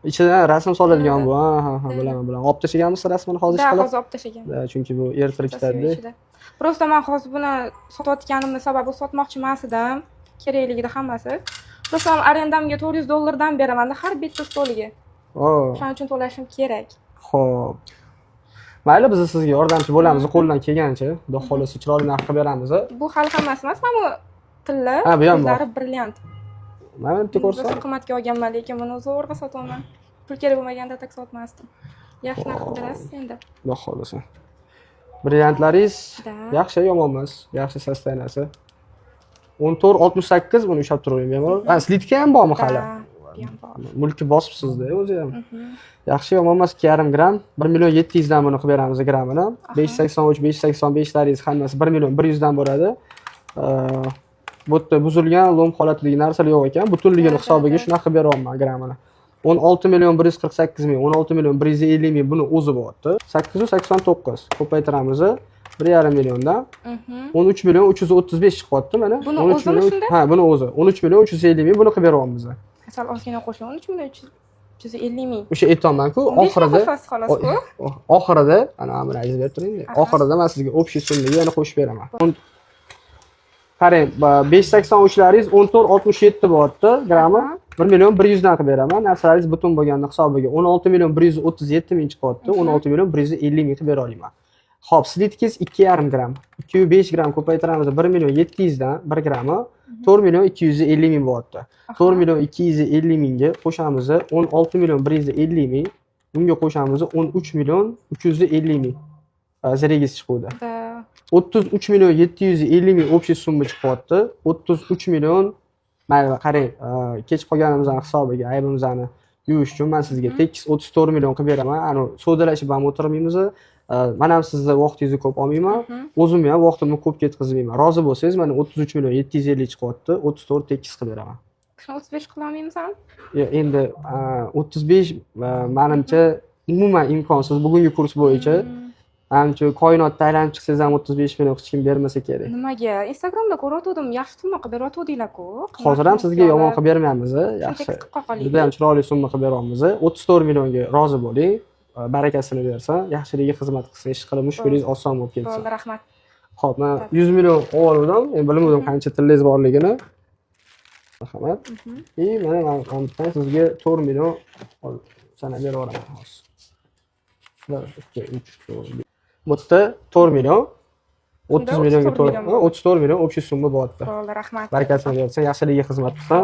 ichidan rasm soladigan bu. Ha, bilaman. Olib tashlaganmisiz rasmini hozir Da, chiqilib? hozir olib tashlagan. Chunki bu ertirib ketadi-da. Просто men hozir buni sotayotganimning sababi sotmoqchi emas edim. Kerakligida hammasi. Просто arendamga $400 beraman-da har bitta stoliga. Shuning uchun to'lashim kerak. Xo'p. Mayli, biz sizga yordamchi bo'lamiz, qo'ldan kelgancha. Xudo xolasa chiroyli narx qilib beramiz. Bu hali hammasi emas, mana bu tilla, Ha, bu ham bor. ko'zlari brilliant. Mana bitta ko'rsa. Qimmatga olganman, lekin buni zo'rg'a sotaman. Pul kerak bo'lmaganda tak sotmasdim. Yaxshi narx berasiz endi. Xudo xolasa. Brilliantlaringiz yaxshi, yomon emas. Yaxshi sostanasi. 14.68 buni ushlab turavering bemalol. Slitka ham bormi hali? Mulki bosibsiz-da o'zi ham. Yaxshi, yomon emas, 2,5 gram. 1.700.000 dan buni qilib beramiz gramini. 583, 585 laringiz hammasi 1.100.000 dan bo'ladi. Bu yerda buzilgan, lom holatdagi narsalar yo'q ekan. Butunligini hisobiga shunaqa qilib beryapman gramini. 16.148.000, 16.150.000 buni o'zi bo'lyapti. 889 ko'paytiramiz 1,5 milliondan 13.335 chiqyapti mana. Buni o'zimi shunda? Ha, buni o'zi. 13.350.000 buni qilib beryapmiz. Sal ozgina qo'shing, 13.350.000. O'sha aytayapman-ku, oxirida ana buni aytib berib turing. Oxirida men sizga общий summaga yana qo'shib beraman. Qarang, 583 laringiz 14.67 bo'lyapti grami. 1.100.000 dan qilib beraman. Narsalaringiz butun bo'lganda hisobiga 16.137.000 chiqyapti. 16.150.000 qilib bera olaman. Xo'p, slitkingiz 2,5 gram. 205 gram ko'paytiramiz 1.700.000 dan 1 grami 4.250.000 bo'lyapti. 4.250.000 ga qo'shamiz 16.150.000. Bunga qo'shamiz 13.350.000. Zerigiz chiqdi. 33.750.000 общий summa chiqyapti. 33 million. Mayli, qarang, kech qolganimizning hisobiga aybimizni yuvish uchun men sizga tekis 34 million qilib beraman. Ani sodalashib ham o'tirmaymiz. Men ham sizni vaqtingizni ko'p olmayman. O'zimni ham vaqtimni ko'p ketkazmayman. Rozi bo'lsangiz, mana 33.750 chiqyapti. 34 tekis qilib beraman. Shuni 35 qila olmaymizmi? Yo'q, endi 35 menimcha umuman imkonsiz bugungi kurs bo'yicha. Ancha koinotda aylanib chiqsangiz ham 35 million hech kim bermasa kerak. Nimaga? Instagramda ko'rayotgandim, yaxshi summa qilib beryotgandinglar-ku. Hozir ham sizga yomon qilib bermaymiz, yaxshi. Juda ham chiroyli summa qilib beryapmiz. 34 millionga rozi bo'ling. Barakasini bersin, yaxshiligiga xizmat qilsin, ish qilib mushkulingiz oson bo'lib ketsin. Bo'ldi, rahmat. Xo'p, men 100 million oldim, men bilmadim qancha tillangiz borligini. Marhamat. Mana men sizga 4 million sanab berib yuboraman hozir. 1 2 3 4. Bu yerda 4 million 30 millionga 34 million общий summa bo'lyapti. Bo'ldi, rahmat. Barakasini bersin, yaxshiligiga xizmat qilsin.